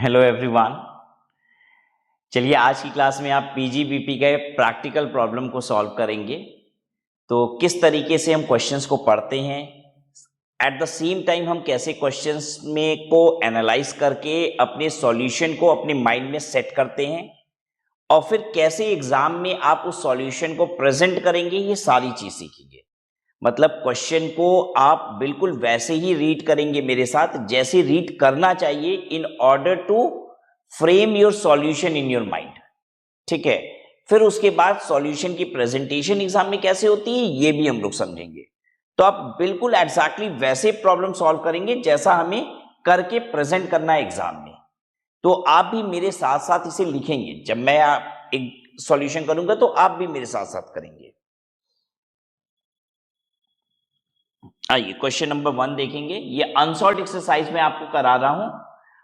Hello everyone. चलिए आज की क्लास में आप पीजीबीपी के प्रैक्टिकल प्रॉब्लम को सॉल्व करेंगे। तो किस तरीके से हम क्वेश्चंस को पढ़ते हैं, एट द सेम टाइम हम कैसे क्वेश्चंस में को एनालाइज करके अपने सॉल्यूशन को अपने माइंड में सेट करते हैं और फिर कैसे एग्जाम में आप उस सॉल्यूशन को प्रेजेंट करेंगे, ये सारी चीज सीखेंगे। मतलब क्वेश्चन को आप बिल्कुल वैसे ही रीड करेंगे मेरे साथ जैसे रीड करना चाहिए in order to frame your solution in your mind. ठीक है, फिर उसके बाद सॉल्यूशन की प्रेजेंटेशन एग्जाम में कैसे होती है ये भी हम लोग समझेंगे। तो आप बिल्कुल एग्जैक्टली वैसे प्रॉब्लम सॉल्व करेंगे जैसा हमें करके प्रेजेंट करना है एग्जाम में। तो आप भी मेरे साथ साथ इसे लिखेंगे। जब मैं एक सॉल्यूशन करूंगा तो आप भी मेरे साथ साथ करेंगे। आइए क्वेश्चन नंबर 1 देखेंगे। ये अनसॉल्व एक्सरसाइज में आपको करा रहा हूं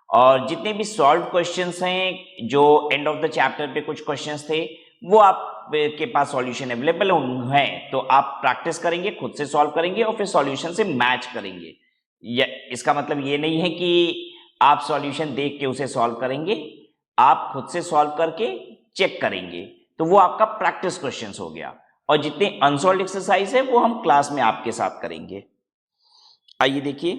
और जितने भी सॉल्व क्वेश्चंस हैं, जो एंड ऑफ द चैप्टर पे कुछ क्वेश्चंस थे, वो आपके पास सॉल्यूशन अवेलेबल है। तो आप प्रैक्टिस करेंगे, खुद से सॉल्व करेंगे और फिर सॉल्यूशन से मैच करेंगे। इसका मतलब ये नहीं है कि आप सॉल्यूशन देख के उसे सॉल्व करेंगे, आप खुद से सॉल्व करके चेक करेंगे। तो वो आपका प्रैक्टिस क्वेश्चंस हो गया और जितने अनसॉल्व एक्सरसाइज है वो हम क्लास में आपके साथ करेंगे। आइए देखिए,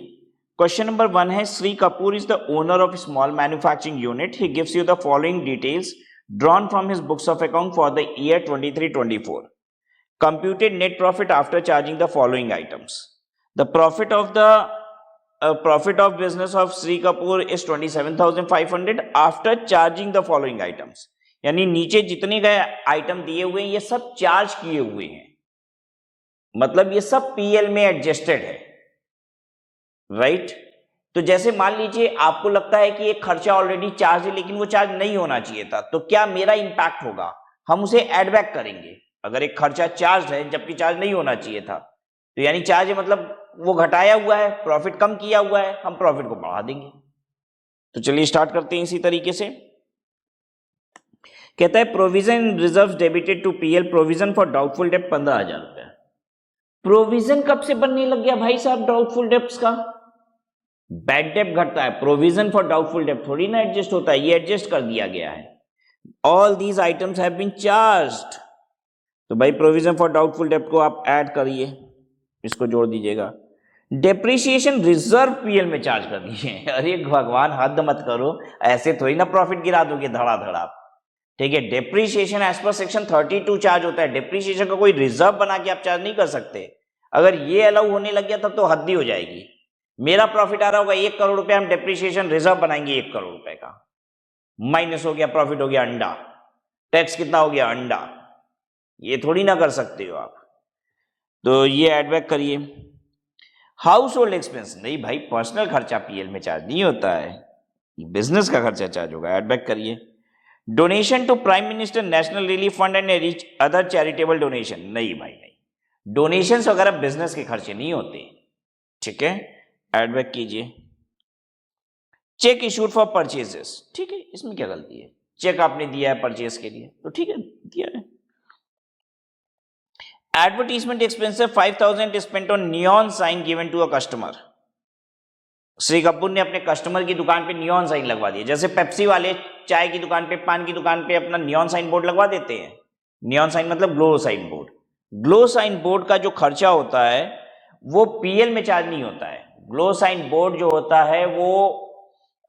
क्वेश्चन नंबर 1 है, Shri Kapoor is the owner of small manufacturing unit. He gives you the following details drawn from his books of account for the year 23-24. Computed net profit after charging the following items. The profit of business of Sri Kapoor is 27,500 after charging the following items. यानी नीचे जितने गए item दिए हुए हैं ये सब charge किए हुए हैं, मतलब ये सब पीएल में एडजस्टेड है, राइट। तो जैसे मान लीजिए आपको लगता है कि ये खर्चा ऑलरेडी चार्ज है लेकिन वो चार्ज नहीं होना चाहिए था, तो क्या मेरा इंपैक्ट होगा, हम उसे एड बैक करेंगे। अगर एक खर्चा चार्ज है जबकि चार्ज नहीं होना चाहिए था, तो यानी चार्ज है मतलब वो घटाया हुआ है, प्रॉफिट कम किया हुआ है, हम प्रॉफिट को बढ़ा देंगे। तो चलिए स्टार्ट करते हैं इसी तरीके से। कहता है provision reserve debited to PL, provision for doubtful डेब्ट 15,000 रुपया। प्रोविजन कब से बनने लग गया भाई साहब डाउटफुल डेब्ट्स का? बैड डेब्ट घटता है, प्रोविजन फॉर डाउटफुल डेब्ट थोड़ी ना एडजस्ट होता है, ये एडजस्ट कर दिया गया है। All these items have been charged, तो भाई प्रोविजन फॉर डाउटफुल डेब्ट को आप ऐड करिए, इसको जोड़ दीजिएगा। डेप्रिसिएशन रिजर्व पीएल में चार्ज कर दीजिए। अरे भगवान हद मत करो, ऐसे थोड़ी ना प्रॉफिट गिरा दोगे धड़ाधड़ आप। ठीक है, depreciation as per section 32 charge होता है। डेप्रिसिएशन का कोई रिजर्व बना के आप चार्ज नहीं कर सकते। अगर ये अलाउ होने लग गया तब तो हद ही हो जाएगी। मेरा प्रॉफिट आ रहा होगा 1 करोड़ रुपए, हम डेप्रिसिएशन रिजर्व बनाएंगे 1 करोड़ रुपए का, माइनस हो गया, प्रॉफिट हो गया अंडा, टैक्स कितना हो गया अंडा, ये थोड़ी ना कर सकते हो आप। तो ये एड बैक करिए। हाउस होल्ड एक्सपेंस नहीं भाई, पर्सनल खर्चा पीएल में चार्ज नहीं होता है, बिजनेस का खर्चा चार्ज होगा, एड बैक करिए। Donation to prime minister, national relief fund and other charitable donation, नहीं भाई नहीं, डोनेशंस वगैरह बिजनेस के खर्चे नहीं होते। ठीक है, एड बैक कीजिए। चेक इशूड फॉर परचेजेस, ठीक है, इसमें क्या गलती है, चेक आपने दिया है परचेज के लिए तो ठीक है दिया है। Advertisement expensive 5,000 spent on neon sign given to a customer. Shri Kapoor ने अपने कस्टमर की दुकान पे नियॉन साइन लगवा दिया, जैसे पेप्सी वाले चाय की दुकान पे, पान की दुकान पे अपना नियॉन साइन बोर्ड लगवा देते हैं। नियॉन साइन मतलब glow sign board. Glow sign board का जो खर्चा होता है वो पीएल में चार्ज नहीं होता है। ग्लो साइन बोर्ड जो होता है वो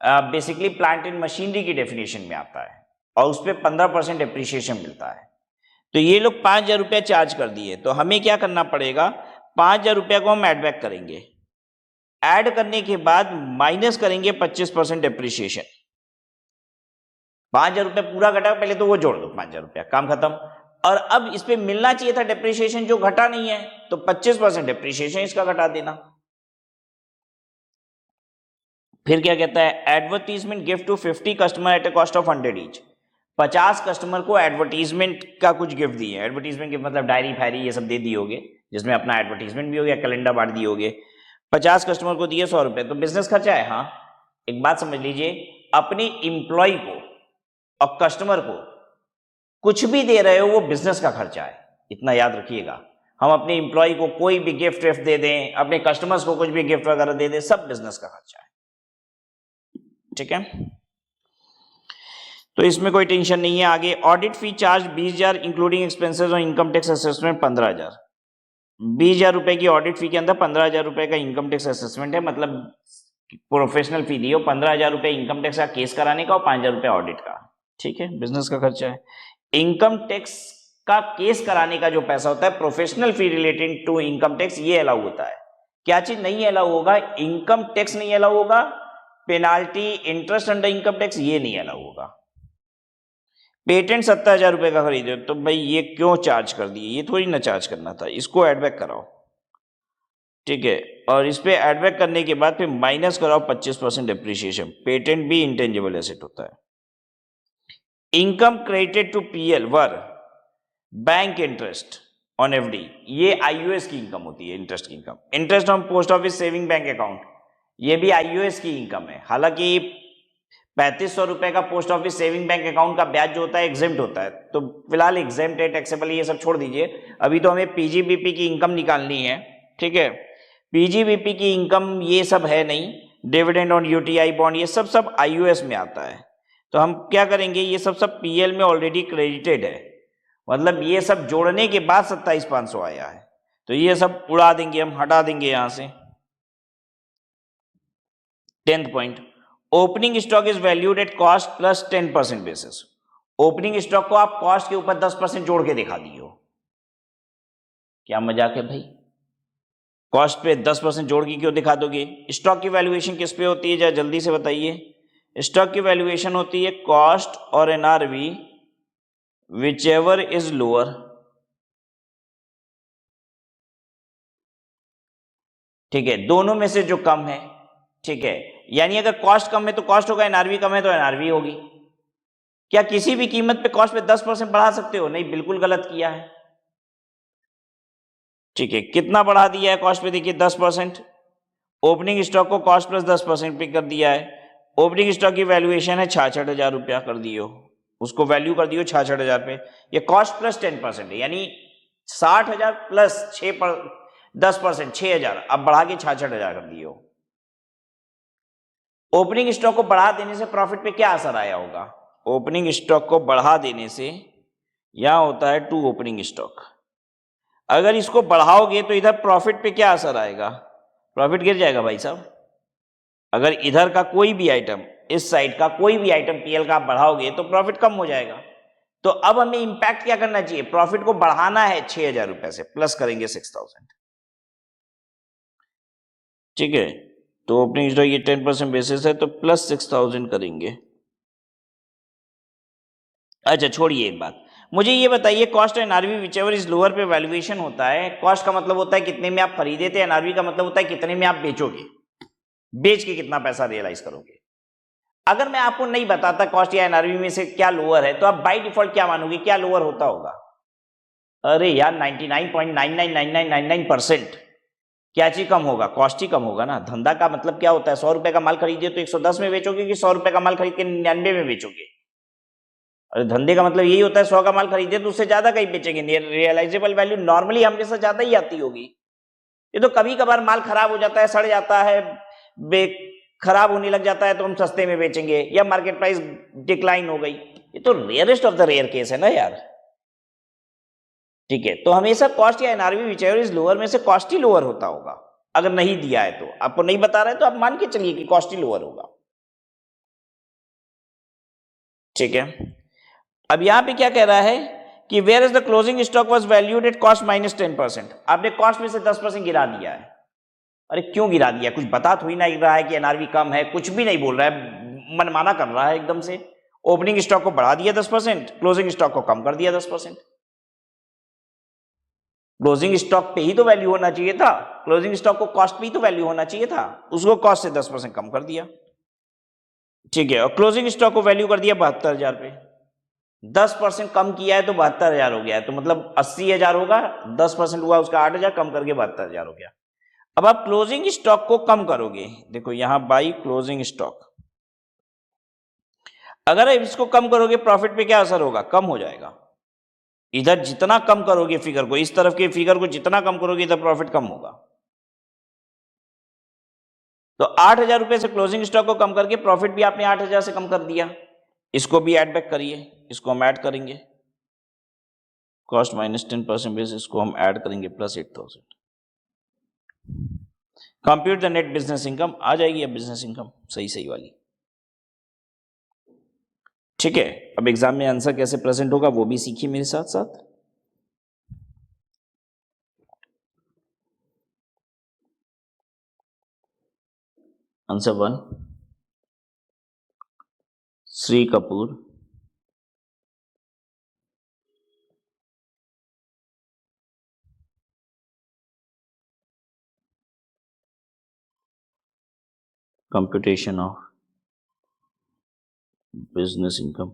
बेसिकली प्लांट एंड मशीनरी की डेफिनेशन में आता है और उस पर 15% डेप्रिसिएशन मिलता है। तो ये लोग 5,000 रुपया चार्ज कर दिए, तो हमें क्या करना पड़ेगा, 5,000 रुपया को हम एड बैक करेंगे। ऐड करने के बाद माइनस करेंगे 25% डेप्रिसिएशन। 5,000 रुपया पूरा घटा, पहले तो वो जोड़ दो 5,000 रुपया, काम खत्म। और अब इस पे मिलना चाहिए था डेप्रिसिएशन जो घटा नहीं है, तो 25% डेप्रिसिएशन इसका घटा देना। फिर क्या कहता है, advertisement gift to 50 customer at a cost of 100 each. 50 customer को एडवर्टीजमेंट का कुछ गिफ्ट दिए। एडवर्टीजमेंट गिफ्ट मतलब डायरी फायरी ये सब दे दिए होगे, जिसमें अपना एडवर्टीजमेंट भी हो गया, कैलेंडर बांट दिए होगे। 50 कस्टमर को दिए 100 रुपए, तो बिजनेस खर्चा है। हाँ, एक बात समझ लीजिए, अपने इंप्लॉय को और कस्टमर को कुछ भी दे रहे हो वो बिजनेस का खर्चा है, इतना याद रखिएगा। हम अपने इंप्लॉय को कोई भी गिफ्ट विफ्ट दे दें, अपने कस्टमर्स को कुछ भी गिफ्ट वगैरह दे दें, सब बिजनेस का खर्चा है। ठीक है, तो इसमें कोई टेंशन नहीं है। आगे audit fee charge 20,000 including expenses और इनकम टैक्स असेसमेंट 15,000। 20,000 रुपए की ऑडिट फी के अंदर 15,000 रुपए का इनकम टैक्स असेसमेंट है, मतलब प्रोफेशनल फी दी हो 15,000 रुपए इनकम टैक्स का केस कराने का और 5,000 रुपए ऑडिट का। ठीक है, बिजनेस का खर्चा है। इनकम टैक्स का केस कराने का जो पैसा होता है, professional fee related to income tax, ये अलाउ होता है। क्या चीज नहीं अलाउ होगा? इनकम टैक्स नहीं अलाउ होगा, penalty interest under income tax ये नहीं अलाउ होगा। पेटेंट 70,000 रुपए का खरीदे तो भाई ये क्यों चार्ज कर दिए? ये थोड़ी ना चार्ज करना था, इसको एडबैक कराओ। ठीक है, और इस पे एडबैक करने के बाद फिर माइनस कराओ 25% डेप्रिसिएशन। पेटेंट भी इंटेंजिबल एसेट होता है। Income credited to PL were bank interest on FD, ये आईओएस की इनकम होती है, इंटरेस्ट की income. Interest on post office saving bank account, ये भी आईओएस की इनकम है। हालांकि 3500 रुपए का post office saving bank account का ब्याज जो होता है एग्जेम्प्ट होता है, तो फिलहाल एग्जेम्प्ट है, टैक्सेबल, ये सब छोड़ दीजिए। अभी तो हमें पीजीबीपी की इनकम निकालनी है। ठीक है, पीजीबीपी की इनकम ये सब है नहीं, डिविडेंड ऑन यूटीआई बॉन्ड, ये सब आईओएस में आता है। तो हम क्या करेंगे, ये सब पीएल में ऑलरेडी क्रेडिटेड है, मतलब ये सब जोड़ने के बाद 27,500 आया है, तो ये सब उड़ा देंगे, हम हटा देंगे यहां से। 10th point, opening stock is valued at cost plus 10% basis. Opening stock को आप कॉस्ट के ऊपर 10% जोड़ के दिखा दिए हो। क्या मजाक है भाई? कॉस्ट पे 10% जोड़ के क्यों दिखा दोगे? स्टॉक की वैल्यूएशन किस पे होती है, जरा जल्दी से बताइए। स्टॉक की वैल्यूएशन होती है कॉस्ट और NRV which ever is lower. ठीक है, दोनों में से जो कम है। ठीक है, यानी अगर कॉस्ट कम है तो कॉस्ट होगा, एनआरवी कम है तो एनआरवी होगी। क्या किसी भी कीमत पे कॉस्ट पे 10% बढ़ा सकते हो? नहीं, बिल्कुल गलत किया है। ठीक है, कितना बढ़ा दिया है कॉस्ट पे? देखिए 10%। ओपनिंग स्टॉक को कॉस्ट प्लस 10% पे कर दिया है। ओपनिंग स्टॉक की वैल्यूएशन है 66,000 रुपया कर दियो, उसको वैल्यू कर दियो 66,000 पे। ये कॉस्ट प्लस 10% है, यानी 60,000 प्लस 10%, 6,000, अब बढ़ा के 66,000 कर दियो। ओपनिंग स्टॉक को बढ़ा देने से प्रॉफिट पे क्या असर आया होगा? ओपनिंग स्टॉक को बढ़ा देने से यहां होता है टू ओपनिंग स्टॉक। अगर इसको बढ़ाओगे तो इधर प्रॉफिट पे क्या असर आएगा? प्रॉफिट गिर जाएगा भाई साहब। अगर इधर का कोई भी आइटम, इस साइड का कोई भी आइटम पीएल का आप बढ़ाओगे तो प्रॉफिट कम हो जाएगा। तो अब हमें इंपैक्ट क्या करना चाहिए? प्रॉफिट को बढ़ाना है 6,000 रुपए से, प्लस करेंगे 6,000। ठीक है, तो ओपनिंग स्टॉक ये 10% बेसिस है तो प्लस 6,000 करेंगे। अच्छा छोड़िए एक बात, मुझे ये बताइए, cost NRV whichever is lower पे वैल्यूएशन होता है। कॉस्ट का मतलब होता है कितने में आप खरीदे थे, एनआरवी का मतलब होता है कितने में आप बेचोगे, बेच के कितना पैसा रियलाइज करोगे। अगर मैं आपको नहीं बताता कॉस्ट या एनआरवी में से क्या लोअर है, तो आप बाय डिफॉल्ट क्या मानोगे, क्या लोअर होता होगा? अरे यार 99.999999% क्या चीज कम होगा? कॉस्ट ही कम होगा ना। धंधा का मतलब क्या होता है? 100 रुपए का माल खरीदे तो 110 में बेचोगे कि 100 रुपए का माल खरीद के 99 में बेचोगे? अरे धंधे का मतलब यही होता है, 100 का माल खरीदे तो उससे ज्यादा कहीं बेचेंगे। रियलाइजेबल वैल्यू नॉर्मली हमेशा ज्यादा ही आती होगी। ये तो कभी कभार माल खराब हो जाता है, सड़ जाता है, खराब होने लग जाता है तो हम सस्ते में बेचेंगे, या मार्केट प्राइस डिक्लाइन हो गई। ये तो rarest of the rare case है ना यार। ठीक है, तो हमेशा कॉस्ट या एनआरवी विचएवर इज लोअर में से कॉस्ट ही लोअर होता होगा। अगर नहीं दिया है तो, आपको नहीं बता रहा है तो आप मान के चलिए कि कॉस्ट ही लोअर होगा। ठीक है, अब यहां पे क्या कह रहा है कि where is the closing stock was valued at cost minus 10%। आपने कॉस्ट में से 10% गिरा दिया है। अरे क्यों गिरा दिया? कुछ बता थोड़ी ना रहा है कि एनआरवी कम है, कुछ भी नहीं बोल रहा है, मनमाना कर रहा है एकदम से। ओपनिंग स्टॉक को बढ़ा दिया 10%, क्लोजिंग स्टॉक को कम कर दिया 10%। क्लोजिंग स्टॉक पे ही तो वैल्यू होना चाहिए था, क्लोजिंग स्टॉक को कॉस्ट पे ही तो वैल्यू होना चाहिए था, उसको कॉस्ट से 10% कम कर दिया। ठीक है, और क्लोजिंग स्टॉक को वैल्यू कर दिया 72,000 पे। 10% कम किया है तो 72,000 हो गया है, तो मतलब 80,000 होगा, 10% हुआ उसका 8,000, कम करके 72,000 हो गया। अब आप क्लोजिंग स्टॉक को कम करोगे, देखो यहां बाई क्लोजिंग स्टॉक, अगर इसको कम करोगे प्रॉफिट पे क्या असर होगा? कम हो जाएगा। इधर जितना कम करोगे फिगर को, इस तरफ के फिगर को जितना कम करोगे इधर प्रॉफिट कम होगा। तो 8,000 रुपए से क्लोजिंग स्टॉक को कम करके प्रॉफिट भी आपने 8,000 से कम कर दिया। इसको भी ऐड बैक करिए, इसको हम ऐड करेंगे, कॉस्ट माइनस 10% बेस, इसको हम ऐड करेंगे plus 8,000। Compute the net business income, आ जाएगी अब बिजनेस इनकम सही सही वाली। ठीक है, अब एग्जाम में आंसर कैसे प्रेजेंट होगा वो भी सीखिए मेरे साथ साथ। Answer 1, Shri Kapoor computation of business income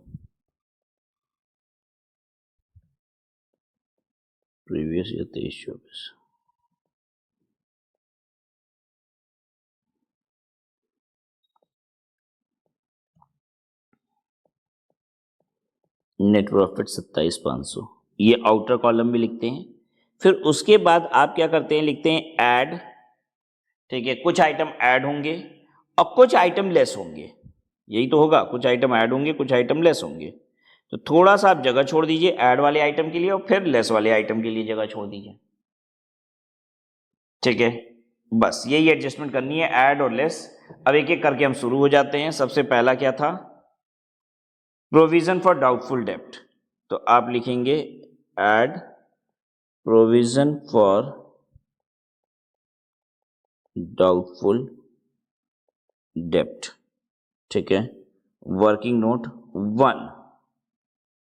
previous year 23-24। Net profit 27,500, ये आउटर कॉलम भी लिखते हैं। फिर उसके बाद आप क्या करते हैं, लिखते हैं ऐड। ठीक है, कुछ आइटम ऐड होंगे और कुछ आइटम लेस होंगे, यही तो होगा, कुछ आइटम ऐड होंगे कुछ आइटम लेस होंगे। तो थोड़ा सा आप जगह छोड़ दीजिए ऐड वाले आइटम के लिए और फिर लेस वाले आइटम के लिए जगह छोड़ दीजिए। ठीक है, बस यही एडजस्टमेंट करनी है, ऐड और लेस। अब एक एक करके हम शुरू हो जाते हैं। सबसे पहला क्या था, प्रोविजन फॉर डाउटफुल डेप्ट, तो आप लिखेंगे ऐड प्रोविजन फॉर डाउटफुल डेप्ट। ठीक है, वर्किंग नोट 1,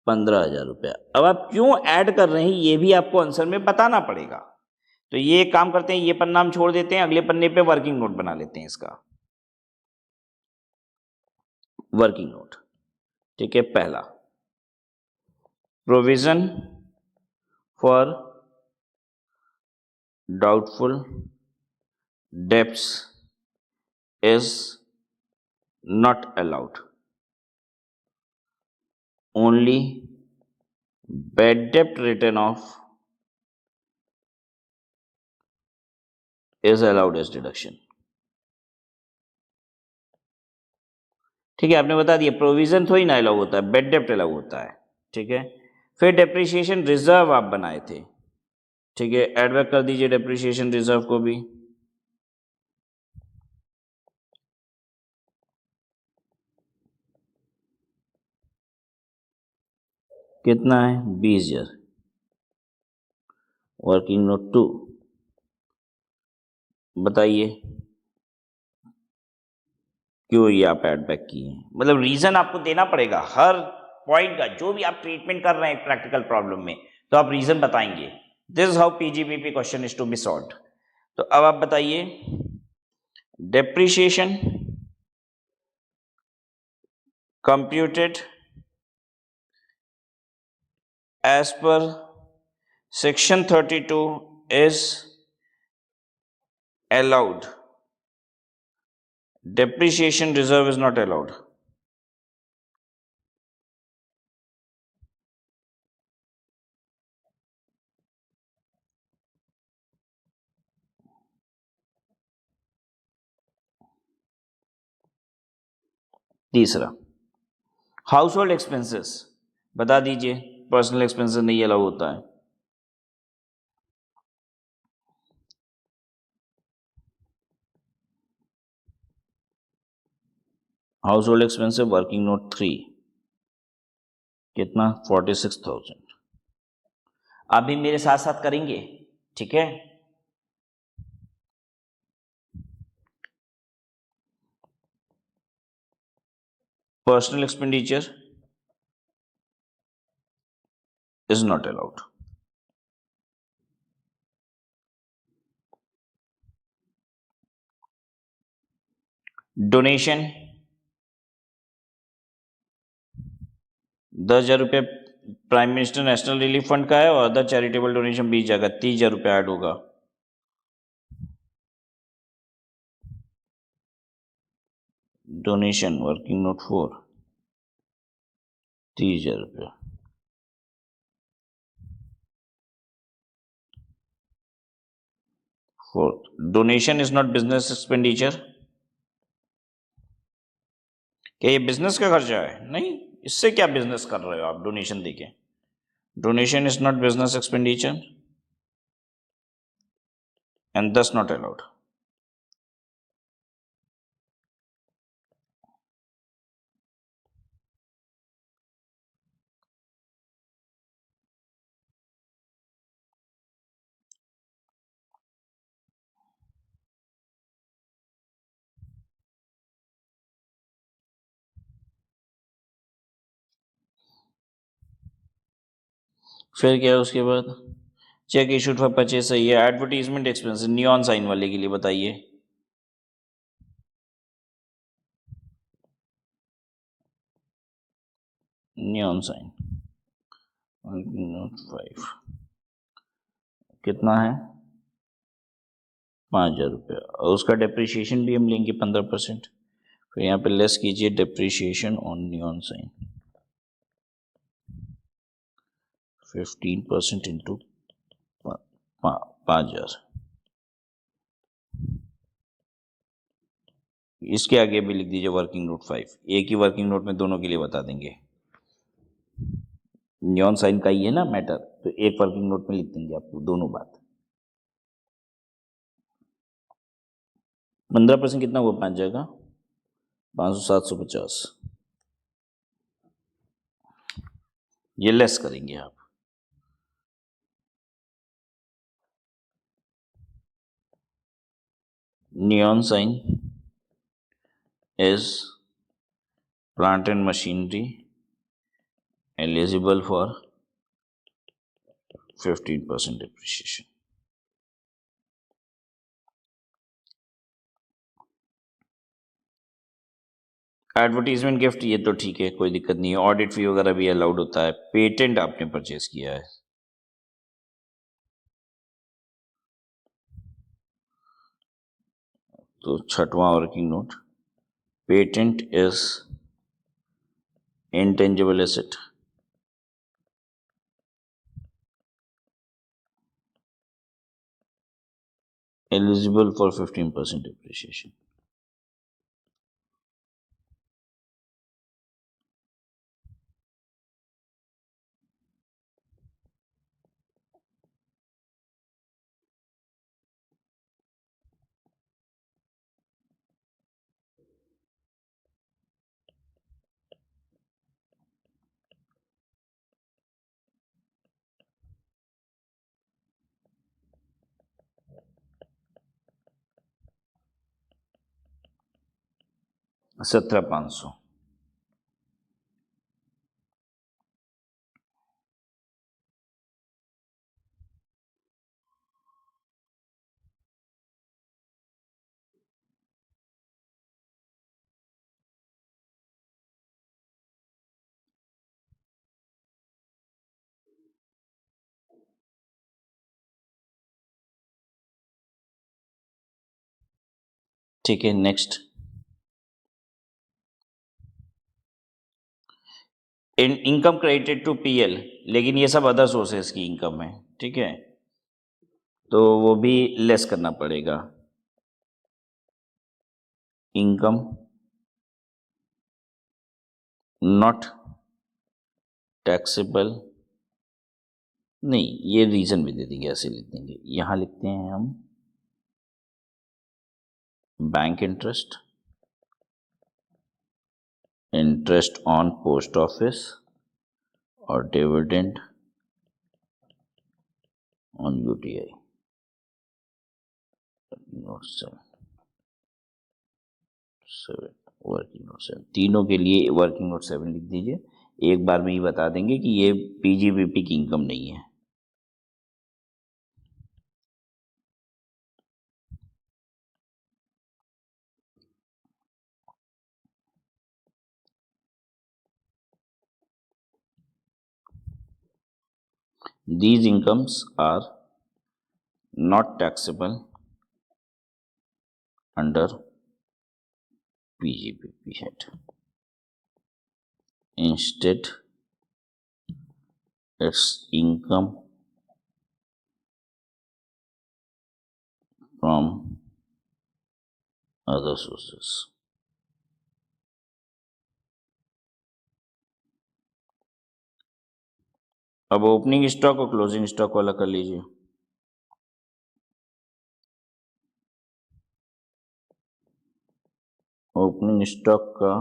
15,000 रुपया। अब आप क्यों ऐड कर रहे हैं ये भी आपको आंसर में बताना पड़ेगा। तो ये एक काम करते हैं, ये पन्ना हम छोड़ देते हैं, अगले पन्ने पे वर्किंग नोट बना लेते हैं इसका, वर्किंग नोट। ठीक है, पहला provision for doubtful debts is not allowed, only bad डेप्ट written off is allowed as deduction. ठीक है, आपने बता दिया, प्रोविजन थोड़ी ना अलाउ होता है, बैड डेप्ट अलाउ होता है। ठीक है, फिर डेप्रिसिएशन रिजर्व आप बनाए थे। ठीक है, एड बैक कर दीजिए डेप्रिसिएशन रिजर्व को भी। कितना है, 20,000। वर्किंग नोट 2, बताइए क्यों ये आप एड बैक किए, मतलब रीजन आपको देना पड़ेगा हर पॉइंट का, जो भी आप ट्रीटमेंट कर रहे हैं प्रैक्टिकल प्रॉब्लम में, तो आप रीजन बताएंगे। This is how PGBP question is to be solved. तो अब आप बताइए, depreciation computed as per section 32 is allowed, depreciation reserve is not allowed। तीसरा, हाउस होल्ड एक्सपेंसेस, बता दीजिए, पर्सनल एक्सपेंसेस नहीं अलाउ होता है। House hold expensive working note 3, कितना, 46,000। आप भी मेरे साथ साथ करेंगे, ठीक है। Personal expenditure is not allowed. Donation 10,000 रुपये prime minister national relief fund का है और अदर चैरिटेबल डोनेशन 20,000 का, 30,000 रुपये ऐड होगा। डोनेशन वर्किंग नोट 4, 30,000 रुपये। Fourth, donation is not business expenditure, क्या ये बिजनेस का खर्चा है? नहीं, इससे क्या बिजनेस कर रहे हो आप डोनेशन देके? Donation is not business expenditure and दस नॉट अलाउड. फिर क्या है उसके बाद? चेक इशूड फॉर परचेस है, ये एडवर्टीजमेंट एक्सपेंस नियॉन साइन वाले के लिए बताइए. नियॉन साइन नोट 5 कितना है? 5,000 रुपया. और उसका डेप्रिसिएशन भी हम लेंगे 15%. फिर यहाँ पे लेस कीजिए depreciation on neon sign 15% into 5,000. इसके आगे भी लिख दीजिए वर्किंग नोट 5. एक ही वर्किंग नोट में दोनों के लिए बता देंगे. नियॉन साइन का ही है ना मैटर, तो एक वर्किंग नोट में लिख देंगे आपको दोनों बात. 15% कितना हुआ? 5,000 500 750. ये लेस करेंगे आप. Neon sign is plant and machinery eligible for 15% depreciation. Advertisement gift ये तो ठीक है, कोई दिक्कत नहीं है. ऑडिट फी वगैरह भी अलाउड होता है. पेटेंट आपने परचेज किया है, तो छठवां working note. Patent is intangible asset eligible for 15% depreciation. सत्रह 500. ठीक है, next. Income credited to PL, लेकिन ये सब अदर सोर्सेस की इनकम है, ठीक है, तो वो भी लेस करना पड़ेगा. Income not taxable. नहीं, ये रीजन भी दे देंगे, ऐसे लिख देंगे. यहां लिखते हैं हम bank interest, interest on post office और dividend on UTI. Note 7 working note 7 तीनों के लिए वर्किंग नोट 7 लिख दीजिए. एक बार में ही बता देंगे कि ये पीजीबीपी की इनकम नहीं है. These incomes are not taxable under PGBP head. Instead, its income from other sources. अब ओपनिंग स्टॉक और क्लोजिंग स्टॉक वाला कर लीजिए। ओपनिंग स्टॉक का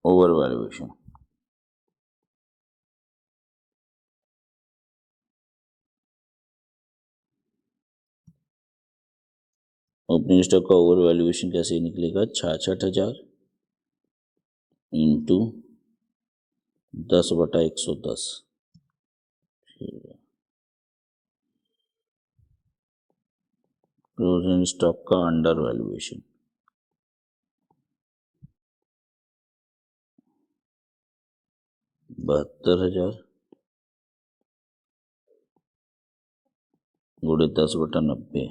ओवर वैल्यूएशन, ओपनिंग स्टॉक का ओवर वैल्यूएशन कैसे निकलेगा? 66,000 इंटू 10/110। क्लोजिंग स्टॉक का अंडर वैल्यूएशन 72,000 गुणे 10/90,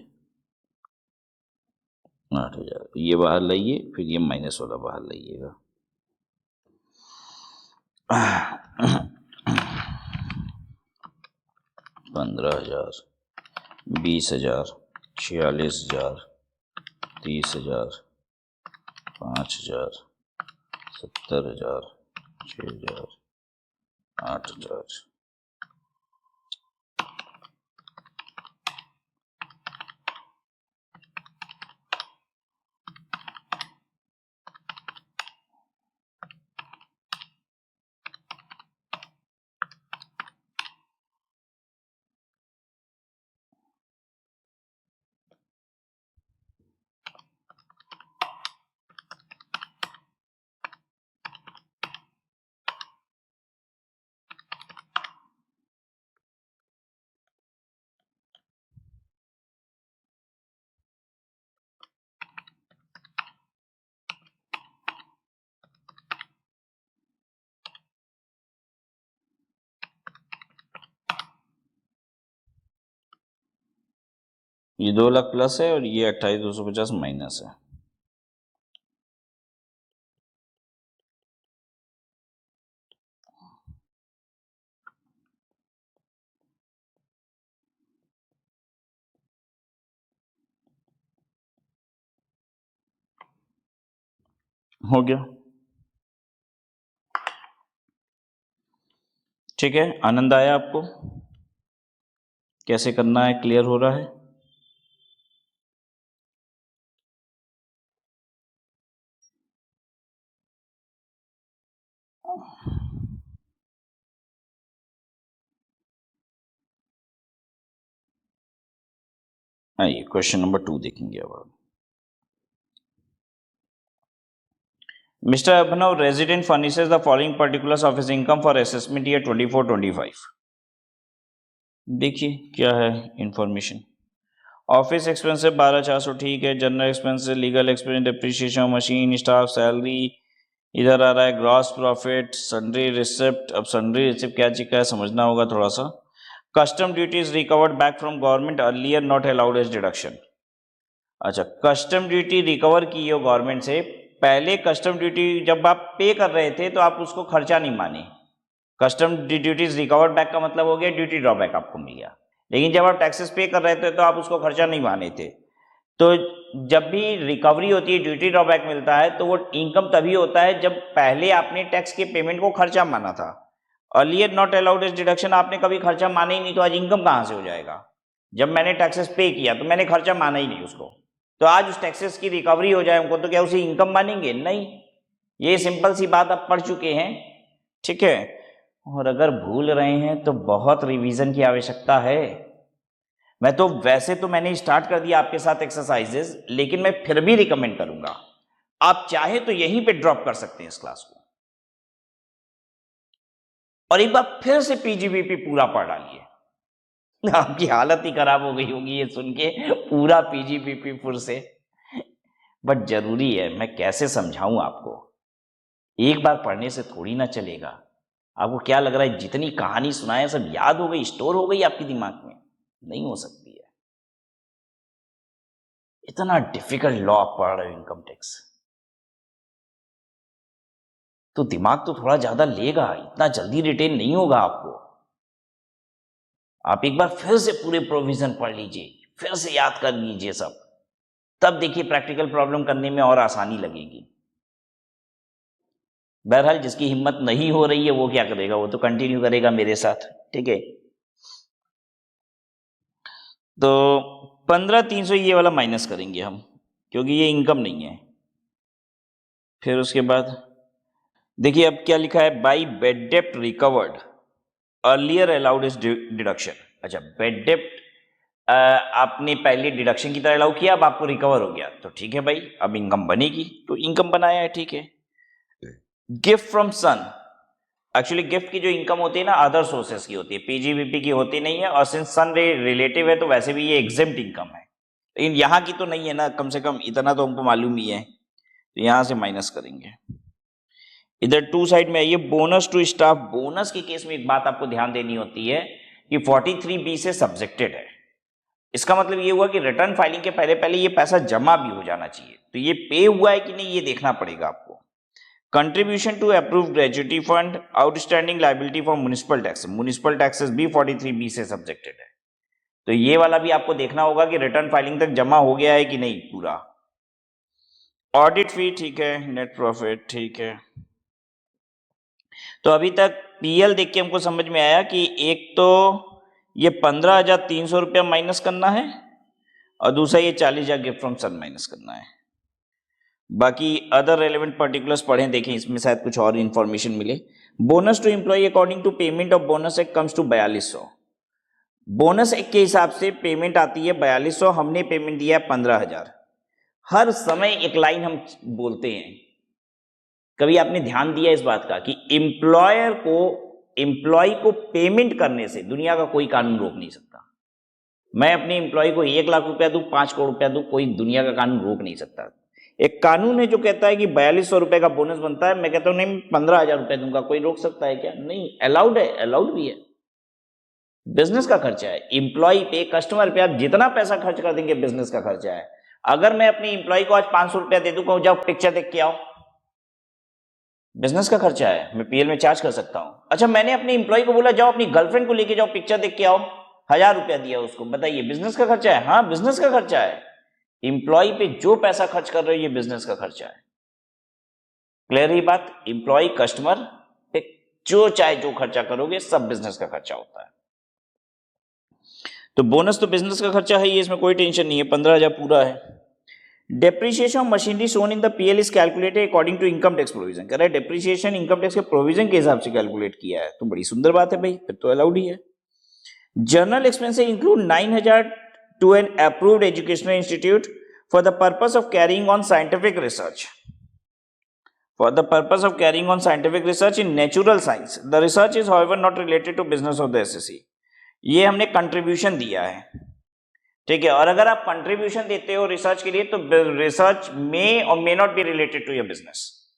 8,000। ये बाहर लाइए, फिर ये माइनस वाला बाहर लाइएगा। 15,000, 20,000, 46,000, 30,000, 5,000, 70,000, 6,000, 8,000। ये 2 लाख प्लस है और ये 28,250 माइनस है। हो गया, ठीक है। आनंद आया आपको? कैसे करना है क्लियर हो रहा है? आइए क्वेश्चन नंबर 2 देखेंगे अब आप। Mr. Abhinav, resident furnishes the following particulars of his income for assessment year 24-25. देखिए क्या है इंफॉर्मेशन। ऑफिस एक्सपेंसिव 12,400, ठीक है। General expensive, legal expense, depreciation, machine, staff, salary. इधर आ रहा है ग्रॉस प्रॉफिट, सन्ड्री रिसिप्ट। अब सन्ड्री रिसिप्ट क्या चीज का है समझना होगा थोड़ा सा। Custom duties recovered back from government earlier not allowed as deduction. अच्छा, कस्टम ड्यूटी रिकवर की हो गवर्नमेंट से, पहले कस्टम ड्यूटी जब आप पे कर रहे थे तो आप उसको खर्चा नहीं माने। कस्टम ड्यूटीज रिकवर्ड बैक का मतलब हो गया ड्यूटी ड्रॉबैक आपको मिल गया। लेकिन जब आप टैक्सेस पे कर रहे थे तो आप उसको खर्चा नहीं माने थे। तो जब भी रिकवरी होती है, ड्यूटी ड्रॉबैक मिलता है, तो वो इनकम तभी होता है जब पहले आपने टैक्स के पेमेंट को खर्चा माना था। Earlier not allowed as deduction आपने कभी खर्चा माना ही नहीं, तो आज इनकम कहां से हो जाएगा? जब मैंने टैक्सेस पे किया तो मैंने खर्चा माना ही नहीं उसको, तो आज उस टैक्सेस की रिकवरी हो जाए हमको तो क्या उसे इनकम मानेंगे? नहीं। ये सिंपल सी बात आप पढ़ चुके हैं, ठीक है। और अगर भूल रहे हैं तो बहुत रिवीजन की आवश्यकता है। मैं तो वैसे तो मैंने स्टार्ट कर दिया आपके साथ एक्सरसाइजेस, लेकिन मैं फिर भी रिकमेंड करूंगा आप चाहे तो यहीं पे ड्रॉप कर सकते हैं इस क्लास को, और एक बार फिर से पीजीबीपी पूरा पढ़ डालिए। आपकी हालत ही खराब हो गई होगी ये सुन के, पूरा पीजीबीपी फिर से। बट जरूरी है, मैं कैसे समझाऊं आपको, एक बार पढ़ने से थोड़ी ना चलेगा। आपको क्या लग रहा है जितनी कहानी सुनाए सब याद हो गई, स्टोर हो गई आपके दिमाग में? नहीं हो सकती है। इतना डिफिकल्ट लॉ आप पढ़ रहे हो इनकम टैक्स, तो दिमाग तो थोड़ा ज्यादा लेगा, इतना जल्दी रिटेन नहीं होगा आपको। आप एक बार फिर से पूरे प्रोविजन पढ़ लीजिए, फिर से याद कर लीजिए सब, तब देखिए प्रैक्टिकल प्रॉब्लम करने में और आसानी लगेगी। बहरहाल जिसकी हिम्मत नहीं हो रही है वो क्या करेगा, वो तो कंटिन्यू करेगा मेरे साथ, ठीक है। तो 15,300 ये वाला माइनस करेंगे हम, क्योंकि ये इनकम नहीं है। फिर उसके बाद देखिए अब क्या लिखा है, बाई बेड डेप्ट recovered earlier allowed is deduction. अच्छा, बेड डेप्ट आपने पहले डिडक्शन की तरह अलाउ किया, अब आपको रिकवर हो गया, तो ठीक है भाई, अब इनकम बनेगी, तो इनकम बनाया है, ठीक है। Gift from son, actually gift की जो इनकम होती है ना अदर सोर्सेस की होती है, पीजीबीपी की होती नहीं है, और सिंस सन रिलेटिव है तो वैसे भी ये एग्जेम्प्ट इनकम है, लेकिन यहाँ की तो नहीं है ना, कम से कम इतना तो हमको मालूम ही है, तो यहां से माइनस करेंगे। इधर टू साइड में आइए, बोनस टू स्टाफ। बोनस के केस में एक बात आपको ध्यान देनी होती है कि 43B से सब्जेक्टेड है। इसका मतलब ये हुआ कि रिटर्न फाइलिंग के पहले पहले ये पैसा जमा भी हो जाना चाहिए, तो ये पे हुआ है कि नहीं ये देखना पड़ेगा आपको। Contribution to approved gratuity fund, outstanding liability for municipal tax, municipal taxes भी 43B से सब्जेक्टेड है, तो ये वाला भी आपको देखना होगा कि रिटर्न फाइलिंग तक जमा हो गया है कि नहीं पूरा। ऑडिट फी ठीक है, नेट प्रॉफिट ठीक है। तो अभी तक पीएल देख के हमको समझ में आया कि एक तो ये 15,300 रुपया माइनस करना है, और दूसरा ये 40,000 गिफ्ट फ्रॉम सन माइनस करना है। बाकी अदर रेलेवेंट पर्टिकुलर्स पढ़ें, देखें, इसमें शायद कुछ और इंफॉर्मेशन मिले। Bonus to employ according to payment of bonus act comes to 4200। Bonus act के हिसाब से पेमेंट आती है 4200, हमने पेमेंट दिया है 15,000। हर समय एक लाइन हम बोलते हैं, कभी आपने ध्यान दिया इस बात का कि एम्प्लॉय को पेमेंट करने से दुनिया का कोई कानून रोक नहीं सकता। मैं अपने एम्प्लॉय को 1 लाख रुपया दूं, 5 करोड़ रुपया दूं, कोई दुनिया का कानून रोक नहीं सकता। एक कानून है जो कहता है कि 4200 रुपए का बोनस बनता है, मैं कहता हूं नहीं 15,000 रुपए दूंगा, कोई रोक सकता है क्या? नहीं, अलाउड है, अलाउड भी है, बिजनेस का खर्चा है। एम्प्लॉय पे, कस्टमर पे आप जितना पैसा खर्च कर देंगे बिजनेस का खर्चा है। अगर मैं अपने एम्प्लॉय को आज 500 रुपया दे दूं, जाओ पिक्चर देख के आओ, बिजनेस का खर्चा है, मैं पीएल में चार्ज कर सकता हूं। अच्छा, मैंने अपने एम्प्लॉय को बोला जाओ अपनी गर्लफ्रेंड को लेके जाओ पिक्चर देख के आओ, 1000 रुपया दिया उसको, बताइए बिजनेस का खर्चा है? हाँ, बिजनेस का खर्चा है। एम्प्लॉय पे जो पैसा खर्च कर रहे हो ये बिजनेस का खर्चा है। क्लियर ही बात? एम्प्लॉय, कस्टमर पे जो चाहे जो खर्चा करोगे सब बिजनेस का खर्चा होता है। तो बोनस तो बिजनेस का खर्चा है, ये इसमें कोई टेंशन नहीं है, 15,000 पूरा है। Depreciation of machinery shown in the PL is calculated according to income tax provision. कह रहा है डेप्रिसिएशन इनकम टैक्स के प्रोविजन के हिसाब से कैलकुलेट किया है, तो बड़ी सुंदर बात है भाई, फिर तो अलाउड ही है। General expenses include 9,000 to an approved educational institute for the purpose of carrying on scientific research. For the purpose of carrying on scientific research in natural science, the research is however not related to business of the SSC। ये हमने contribution दिया है, ठीक है। और अगर आप contribution देते हो रिसर्च के लिए तो रिसर्च में और may not be related to your business.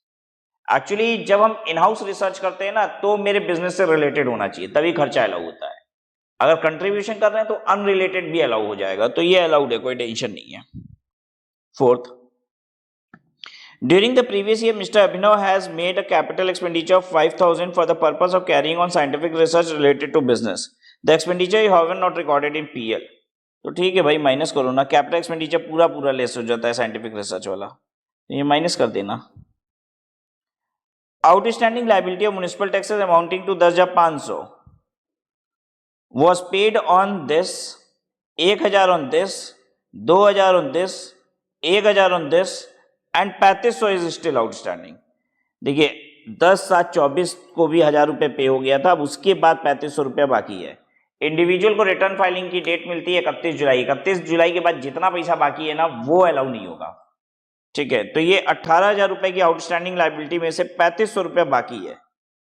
Actually जब हम इन हाउस रिसर्च करते हैं ना तो मेरे बिजनेस से रिलेटेड होना चाहिए, तभी खर्चा अलाउ होता है। अगर कंट्रीब्यूशन कर रहे हैं तो अनरिलेटेड भी अलाउ हो जाएगा, तो ये अलाउड है, कोई टेंशन नहीं है। Fourth, during the previous year Mr. Abhinav has made a capital expenditure of 5,000 for the purpose of carrying on scientific research related to business. The expenditure is however not recorded in PL। तो ठीक है भाई, minus करो ना, capital expenditure पूरा पूरा less हो जाता है साइंटिफिक रिसर्च वाला, ये माइनस कर देना। Outstanding liability of municipal taxes amounting to 10,500 was paid on this, 1,000 on this, 2,000 on this, 1,000 on this and 3500 is still outstanding. देखिए 10/7/24 को भी 1,000 रुपए पे हो गया था, अब उसके बाद 3500 रुपया बाकी है। इंडिविजुअल को रिटर्न फाइलिंग की डेट मिलती है 31 जुलाई। 31 जुलाई के बाद जितना पैसा बाकी है ना वो अलाउ नहीं होगा, ठीक है। तो ये 18,000 रुपए की आउटस्टैंडिंग लायबिलिटी में से 3500 रुपया बाकी है,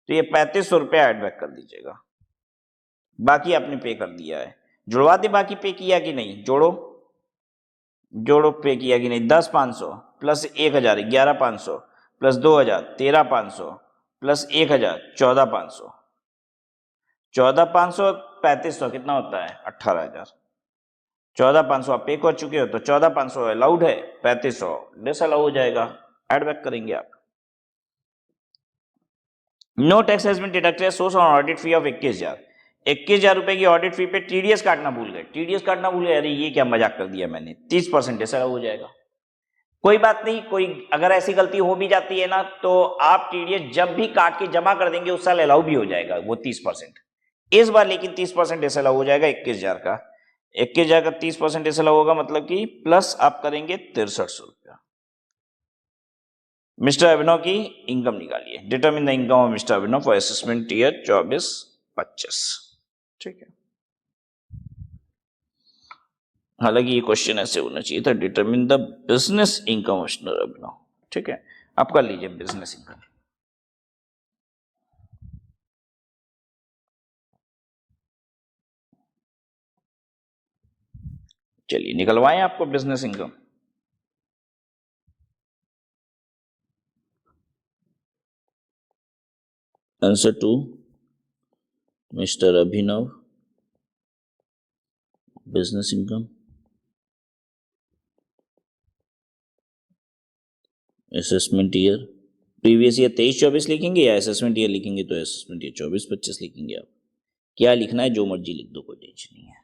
तो ये 3500 रुपया एड बैक कर दीजिएगा। बाकी आपने पे कर दिया है, जुड़वा दे, बाकी पे किया कि नहीं, जोड़ो जोड़ो, पे किया कि नहीं। 10,500 प्लस 1,000 11,500 प्लस 2,000 13,500 प्लस 1,000 14,500, 14,500 3500 कितना होता है 18,000। 14,500 आप पे कर चुके हो, तो 14,500 अलाउड है, 3500 डिस अलाउ हो जाएगा, एड बैक करेंगे आप। No tax has been deducted source on audit fee of 21,000। 21,000 रुपए की ऑडिट फी पे टीडीएस काटना भूल गए, टीडीएस काटना भूल गए, अरे ये क्या मजाक कर दिया मैंने, 30% डिस अलाउ हो जाएगा। कोई बात नहीं, कोई अगर ऐसी गलती हो भी जाती है ना तो आप टीडीएस जब भी काट के जमा कर देंगे उस साल अलाउ भी हो जाएगा वो 30%। इस बार लेकिन 30% ऐसा अलाउ हो जाएगा 21,000 का। 21,000 का 30% ऐसा अलाउ होगा, मतलब कि प्लस आप करेंगे 6300 रुपया। मिस्टर अभिनव की इनकम निकालिए। Determine the income of mister Abhinav for assessment year 24-25। ठीक है, हालांकि ये क्वेश्चन ऐसे होना चाहिए था, determine the business income of mister Abhinav. ठीक है, आप कर लीजिए बिजनेस इनकम। चलिए निकलवाएं आपको business income. Answer to mister Abhinav business income assessment year previous year 23-24 लिखेंगे या असेसमेंट ईयर लिखेंगे तो असेसमेंट ईयर 24-25 लिखेंगे। आप क्या लिखना है जो मर्जी लिख दो, कोई टेंशन नहीं है।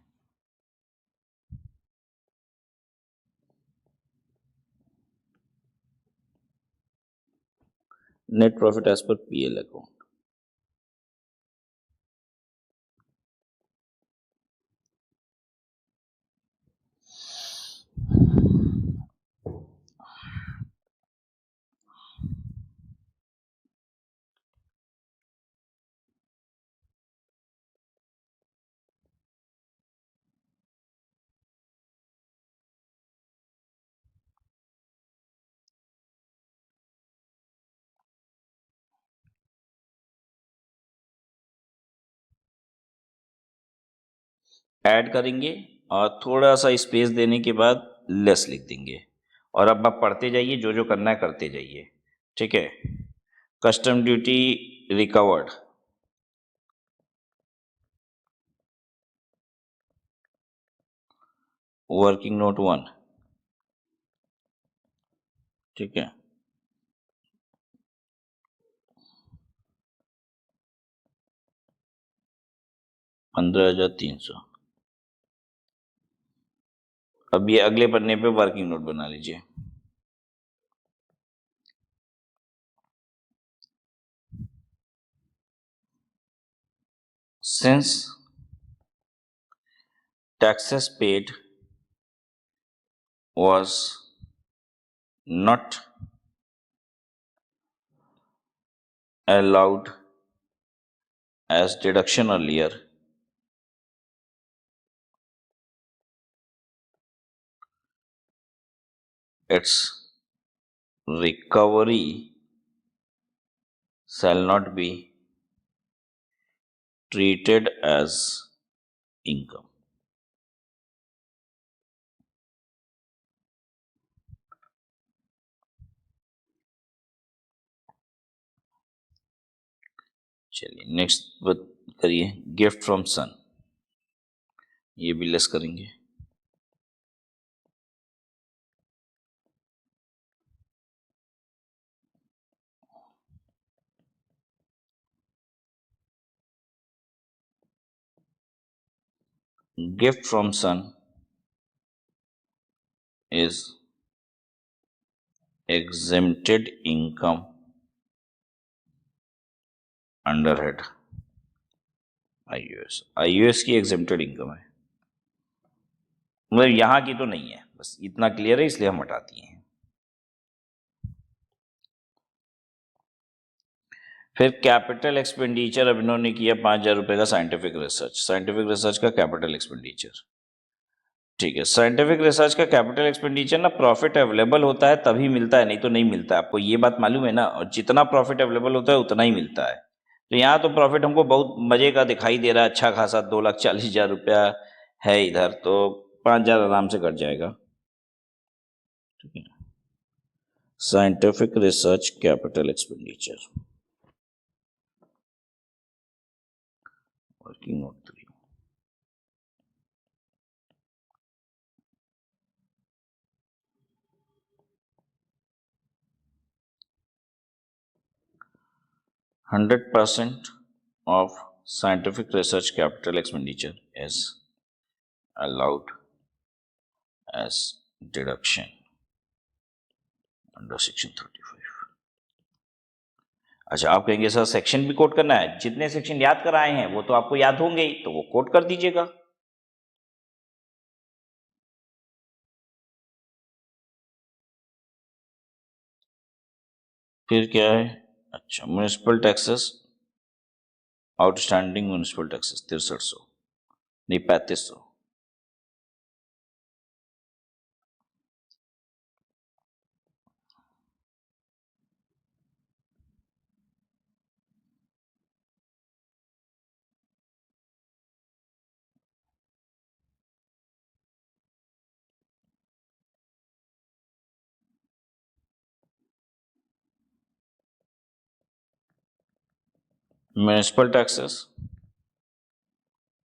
Net profit as per PL account. Add करेंगे और थोड़ा सा स्पेस देने के बाद लेस लिख देंगे, और अब आप पढ़ते जाइए, जो जो करना है करते जाइए। ठीक है, custom duty recovered, working note 1। ठीक है, 15,300। अब ये अगले पन्ने पे वर्किंग नोट बना लीजिए। Since taxes paid was not allowed as deduction earlier, its recovery shall not be treated as income. चलिए नेक्स्ट बात करिए, गिफ्ट फ्रॉम सन, ये भी लेस करेंगे। Gift from son is exempted income under head IUS। IUS की exempted income है, मतलब यहां की तो नहीं है, बस इतना क्लियर है इसलिए हम हटा दिए हैं। फिर कैपिटल एक्सपेंडिचर अभिनव ने किया 5,000 रुपए का साइंटिफिक रिसर्च। साइंटिफिक रिसर्च का कैपिटल एक्सपेंडिचर, ठीक है। साइंटिफिक रिसर्च का कैपिटल एक्सपेंडिचर ना प्रॉफिट अवेलेबल होता है तभी मिलता है, नहीं तो नहीं मिलता है। आपको ये बात मालूम है ना, और जितना प्रॉफिट अवेलेबल होता है उतना ही मिलता है। तो यहाँ तो प्रॉफिट हमको बहुत मजे का दिखाई दे रहा है, अच्छा खासा 2,40,000 रुपया है इधर, तो 5,000 आराम से कट जाएगा। ठीक है, scientific research capital expenditure working note 3। 100% of scientific research capital expenditure is allowed as deduction under section 35। अच्छा, आप कहेंगे सर सेक्शन भी कोट करना है। जितने सेक्शन याद कराए हैं वो तो आपको याद होंगे ही, तो वो कोट कर दीजिएगा। फिर क्या है? अच्छा, municipal taxes, outstanding municipal taxes 6300 नहीं 3500। Municipal taxes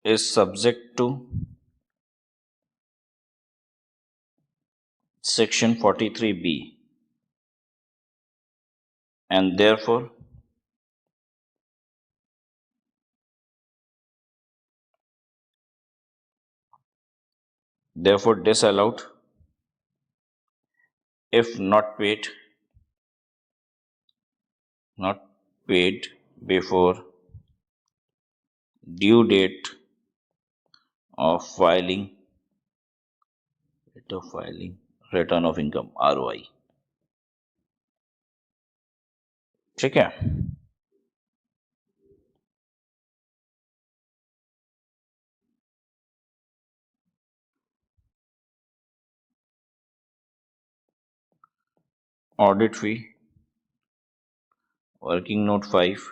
is subject to section 43B and therefore disallowed if not paid before due date of filing return of income ROI। ठीक है। ऑडिट फी वर्किंग नोट 5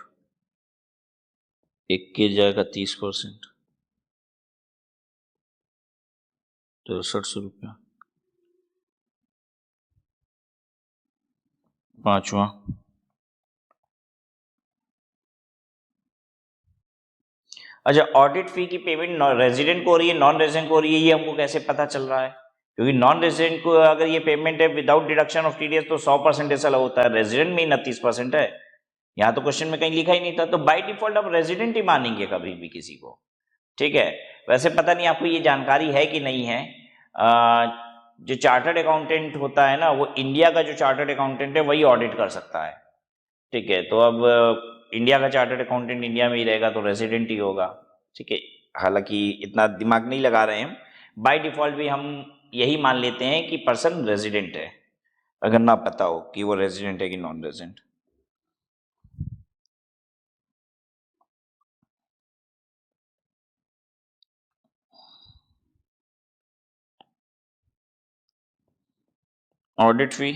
एक के जाएगा 30%, 6300 रुपया। पांचवा, अच्छा ऑडिट फी की पेमेंट रेजिडेंट को हो रही है नॉन रेजिडेंट को हो रही है, ये हमको कैसे पता चल रहा है? क्योंकि नॉन रेजिडेंट को अगर ये पेमेंट है विदाउट डिडक्शन ऑफ टीडीएस तो 100% डिसअलाउ होता है, रेजिडेंट में ही 29% है। यहाँ तो क्वेश्चन में कहीं लिखा ही नहीं था, तो बाय डिफॉल्ट आप रेजिडेंट ही मानेंगे कभी भी किसी को। ठीक है। वैसे पता नहीं आपको ये जानकारी है कि नहीं है, जो चार्टर्ड अकाउंटेंट होता है ना, वो इंडिया का जो चार्टर्ड अकाउंटेंट है वही ऑडिट कर सकता है। ठीक है, तो अब इंडिया का चार्टर्ड अकाउंटेंट इंडिया में ही रहेगा तो रेजिडेंट ही होगा। ठीक है, हालांकि इतना दिमाग नहीं लगा रहे हैं, बाय डिफॉल्ट भी हम यही मान लेते हैं कि पर्सन रेजिडेंट है, अगर ना पता हो कि वो रेजिडेंट है कि non resident. Audit fee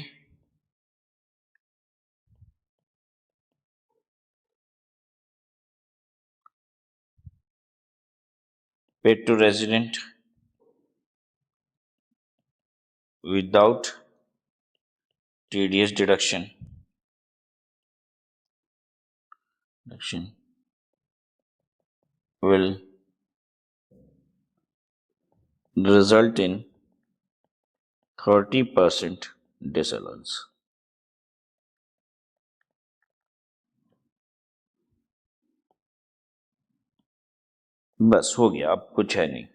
paid to resident without TDS deduction will result in 30% disallowance। बस हो गया, अब कुछ है नहीं।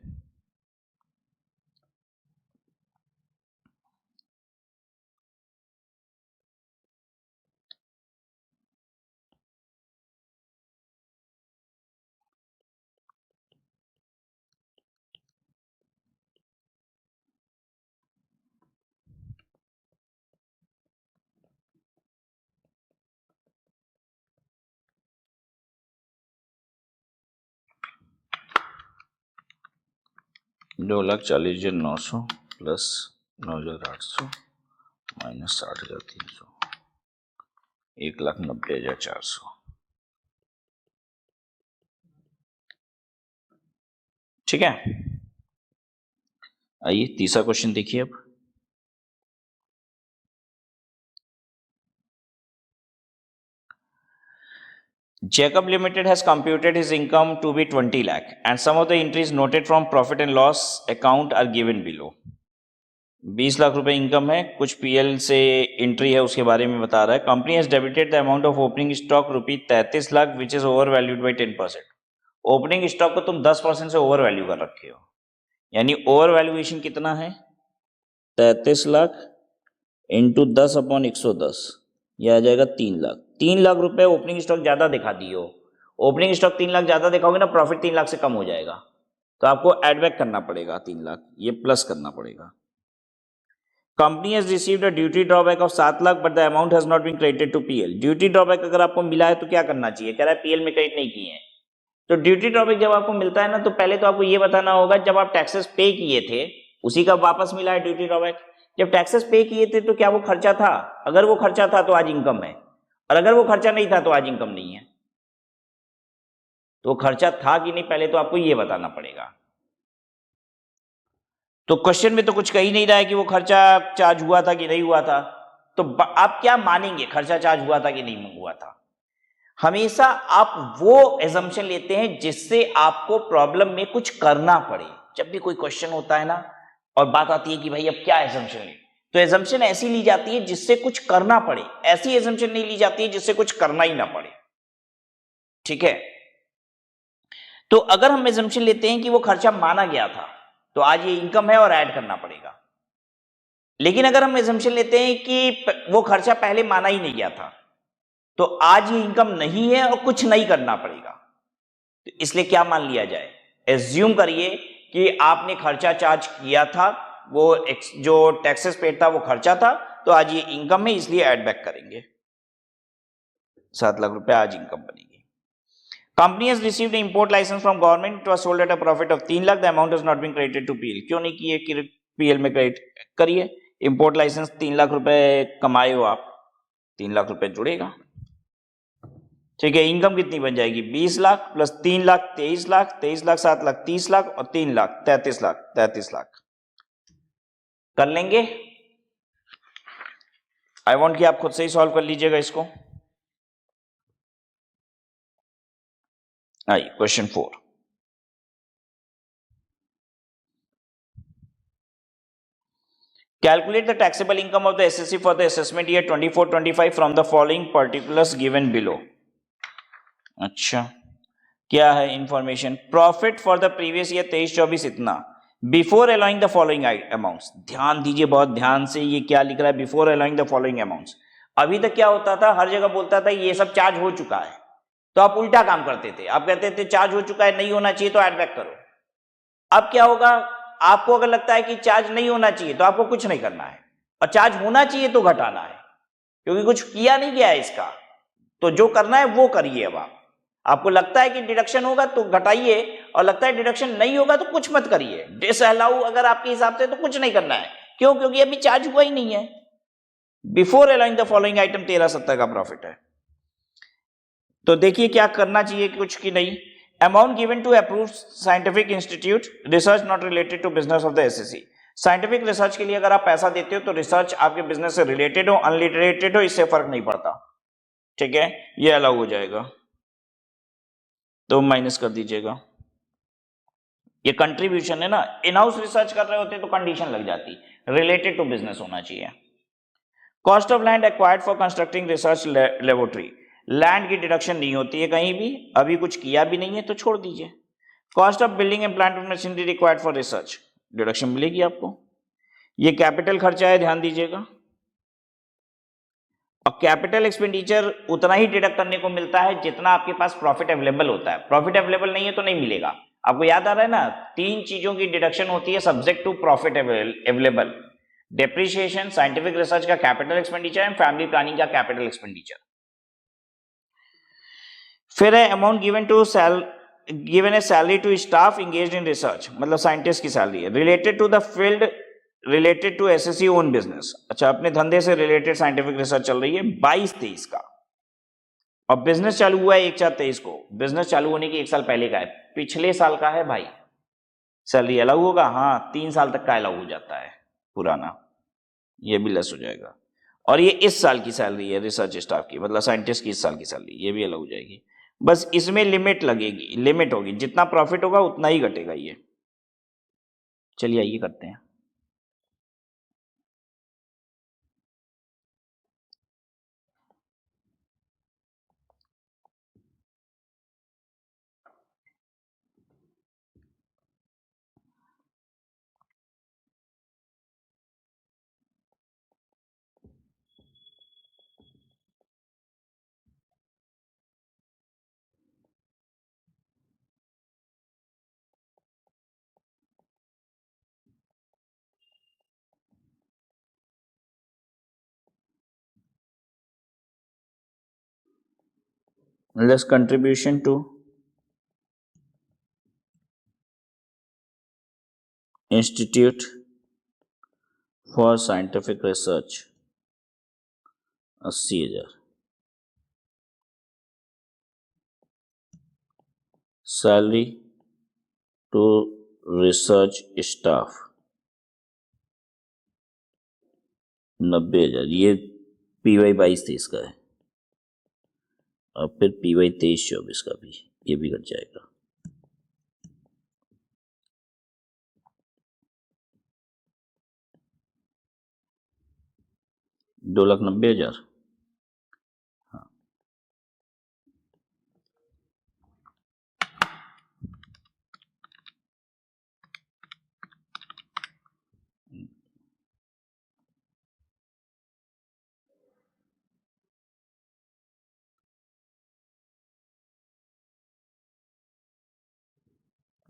दो लाख 40,900 प्लस 9,800 माइनस 60,300 1,90,400। ठीक है, आइए तीसरा क्वेश्चन देखिए अब। Jacob Limited has computed his income to be 20 lakh and some of the entries noted from profit and loss account are given below। 20 lakh रुपए इनकम है, कुछ पीएल से एंट्री है उसके बारे में बता रहा है। Company has debited the amount of opening stock rupee 33 lakh which is over valued by 10%। Opening stock को तुम 10% से ओवर वैल्यू कर रखे हो, यानी ओवर वैल्यूएशन कितना है 33 लाख इंटू 10/110, यह आ जाएगा 3 लाख। 3 लाख रुपए ओपनिंग स्टॉक ज्यादा दिखा दियो, ओपनिंग स्टॉक 3 लाख ज्यादा दिखाओगे ना, प्रॉफिट 3 लाख से कम हो जाएगा, तो आपको एड बैक करना पड़ेगा 3 लाख, ये प्लस करना पड़ेगा। Company has received a duty drawback of 7 lakh but the amount has not been credited to PL. Duty drawback अगर आपको मिला है तो क्या करना चाहिए, कह रहा है पीएल में क्रेडिट नहीं किए हैं। तो ड्यूटी ड्रॉबैक जब आपको मिलता है ना, तो पहले तो आपको ये बताना होगा जब आप टैक्सेस पे किए थे उसी का वापस मिला है ड्यूटी ड्रॉबैक। जब टैक्सेस पे किए थे तो क्या वो खर्चा था? अगर वो खर्चा था तो आज इनकम है, और अगर वो खर्चा नहीं था तो आज इनकम नहीं है। तो खर्चा था कि नहीं पहले तो आपको ये बताना पड़ेगा। तो क्वेश्चन में तो कुछ कही नहीं रहा है कि वो खर्चा चार्ज हुआ था कि नहीं हुआ था, तो आप क्या मानेंगे खर्चा चार्ज हुआ था कि नहीं हुआ था? हमेशा आप वो एजम्पशन लेते हैं जिससे आपको प्रॉब्लम में कुछ करना पड़े। जब भी कोई क्वेश्चन होता है ना और बात आती है कि भाई अब क्या एजम्पशन ले, तो एजम्पशन ऐसी ली जाती है जिससे कुछ करना पड़े, ऐसी एजम्पशन नहीं ली जाती है जिससे कुछ करना ही ना पड़े। ठीक है, तो अगर हम एजम्पशन लेते हैं कि वो खर्चा माना गया था तो आज ये इनकम है और ऐड करना पड़ेगा। लेकिन अगर हम एजम्पशन लेते हैं कि वो खर्चा पहले माना ही नहीं गया था तो आज ये इनकम नहीं है और कुछ नहीं करना पड़ेगा, तो इसलिए क्या मान लिया जाए? एज्यूम करिए कि आपने खर्चा चार्ज किया था, वो जो टैक्सेस पेड था वो खर्चा था, तो आज ये इनकम है इसलिए ऐड बैक करेंगे। 7 लाख रुपए आज इनकम बनेगी। Company has received import licence from government, it was sold at a profit of 3 lakh, the amount has not been credited to PL. क्यों नहीं किए पीएल में क्रेडिट? करिए, इंपोर्ट लाइसेंस 3 लाख रुपए कमाए हो आप, 3 लाख रुपए जुड़ेगा। ठीक है, इनकम कितनी बन जाएगी? 20 लाख प्लस 3 लाख 23 लाख, 23 लाख 7 लाख 30 लाख, और 3 लाख 33 लाख, 33 लाख। कर लेंगे? आई वांट कि आप खुद से ही सॉल्व कर लीजिएगा इसको। आइए question 4। Calculate the taxable income of the SSC for the assessment year 24-25 from the following particulars given below. अच्छा, क्या है information? Profit for the previous year 23-24 इतना, before allowing the following amounts. ध्यान दीजिए बहुत ध्यान से, ये क्या लिख रहा है? Before allowing the following amounts. अभी तक क्या होता था, हर जगह बोलता था ये सब चार्ज हो चुका है, तो आप उल्टा काम करते थे, आप कहते थे चार्ज हो चुका है, नहीं होना चाहिए तो एड बैक करो। अब क्या होगा, आपको अगर लगता है कि चार्ज नहीं होना चाहिए तो आपको कुछ नहीं करना है, और चार्ज होना चाहिए तो घटाना है, क्योंकि कुछ किया नहीं गया है इसका, तो जो करना है वो करिए। अब आपको लगता है कि डिडक्शन होगा तो घटाइए, और लगता है डिडक्शन नहीं होगा तो कुछ मत करिए। डिसअलाउ अगर आपके हिसाब से तो कुछ नहीं करना है, क्यों? क्योंकि अभी चार्ज हुआ ही नहीं है। Before allowing the following item 1370 का प्रॉफिट है, तो देखिए क्या करना चाहिए कुछ की नहीं। Amount given to approved scientific institute, research not related to business of the SSC. Scientific research के लिए अगर आप पैसा देते हो तो रिसर्च आपके बिजनेस से रिलेटेड हो अनरिलेटेड हो इससे फर्क नहीं पड़ता। ठीक है, ये अलाउ हो जाएगा, तो माइनस कर दीजिएगा। ये कंट्रीब्यूशन है ना, इन हाउस रिसर्च कर रहे होते तो कंडीशन लग जाती, रिलेटेड टू बिजनेस होना चाहिए। Cost of land acquired for constructing research laboratory, land की डिडक्शन नहीं होती है कहीं भी, अभी कुछ किया भी नहीं है तो छोड़ दीजिए। Cost of building and plant of machinery required for research, deduction मिलेगी आपको। ये कैपिटल खर्चा है, ध्यान दीजिएगा, और कैपिटल एक्सपेंडिचर उतना ही डिडक्ट करने को मिलता है जितना आपके पास प्रॉफिट अवेलेबल होता है। प्रॉफिट अवेलेबल नहीं है तो नहीं मिलेगा। आपको याद आ रहा है ना, 3 चीजों की डिडक्शन होती है subject to profit available: depreciation, scientific research का capital expenditure and family planning का कैपिटल एक्सपेंडिचर। फिर है amount given a salary to staff engaged in research, मतलब साइंटिस्ट की सैलरी है, related to the field related to SSC own business. अच्छा, अपने धंधे से रिलेटेड साइंटिफिक रिसर्च चल रही है 22-23 का, और बिजनेस चालू हुआ है 1/4/23 को। बिजनेस चालू होने के 1 साल पहले का है, पिछले साल का है भाई। सैलरी अलाउ होगा, हाँ 3 साल तक का अलाउ हो जाता है पुराना, ये भी लेस हो जाएगा। और ये इस साल की सैलरी है रिसर्च स्टाफ की, मतलब साइंटिस्ट की इस साल की सैलरी, ये भी अलाउ हो जाएगी। बस इसमें लिमिट लगेगी, लिमिट होगी, जितना प्रॉफिट होगा उतना ही घटेगा ये। चलिए आइए करते हैं। Less contribution to institute for scientific research 80,000। Salary to research staff 90,000। ये PY 22-23 का है, और फिर PY 23-24 का भी, ये भी घट जाएगा। दो लाख 90,000। हाँ,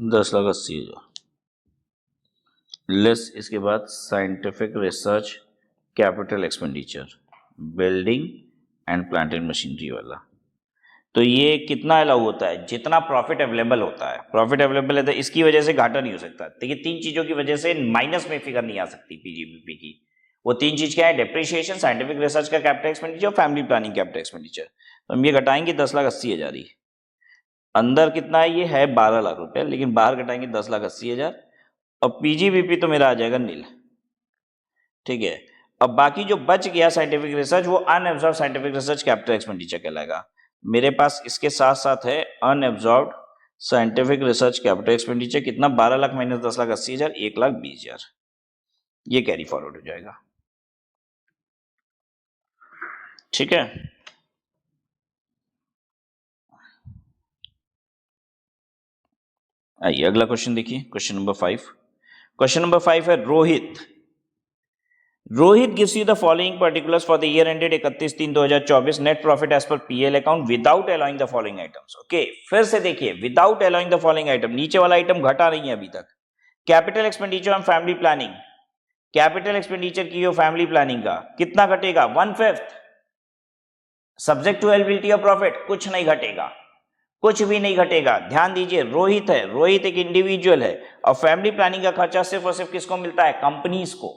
दस लाख 80,000 लेस। इसके बाद scientific research capital expenditure, building and plant and machinery वाला। तो ये कितना अलाउ होता है? जितना प्रॉफिट अवेलेबल होता है। प्रॉफिट अवेलेबल है तो इसकी वजह से घाटा नहीं हो सकता। देखिए, तीन चीजों की वजह से माइनस में फिगर नहीं आ सकती पीजीबीपी की। वो तीन चीज क्या है? डेप्रिसिएशन, साइंटिफिक रिसर्च का capital expenditure, family planning capital expenditure. तो हम ये घटाएंगे 10,80,000 ही। अंदर कितना है? ये है 12 लाख रुपए, लेकिन बाहर घटाएंगे 10,80,000, और पीजीबीपी तो मेरा आ जाएगा नील। ठीक है। अब बाकी जो बच गया साइंटिफिक रिसर्च, वो unabsorbed scientific research capital expenditure कहलाएगा। मेरे पास इसके साथ साथ है unabsorbed scientific research capital expenditure, कितना? 12 लाख माइनस 10,80,000, 1,20,000। ये कैरी फॉरवर्ड हो जाएगा। ठीक है। आइए अगला क्वेश्चन देखिए, क्वेश्चन नंबर 5। क्वेश्चन नंबर 5 है Rohit gives you the following particulars for the year ended 31/3/2024 net profit as per PL account without allowing the following items. Okay, फिर से देखिए, without allowing the following item, नीचे वाला item घटा नहीं है अभी तक। Capital expenditure on family planning, capital expenditure की हो फैमिली प्लानिंग का, कितना घटेगा? 1/5। Subject to availability of profit, कुछ नहीं घटेगा, कुछ भी नहीं घटेगा। ध्यान दीजिए, रोहित है, रोहित एक इंडिविजुअल है, और फैमिली प्लानिंग का खर्चा सिर्फ और सिर्फ किसको मिलता है? कंपनीज को।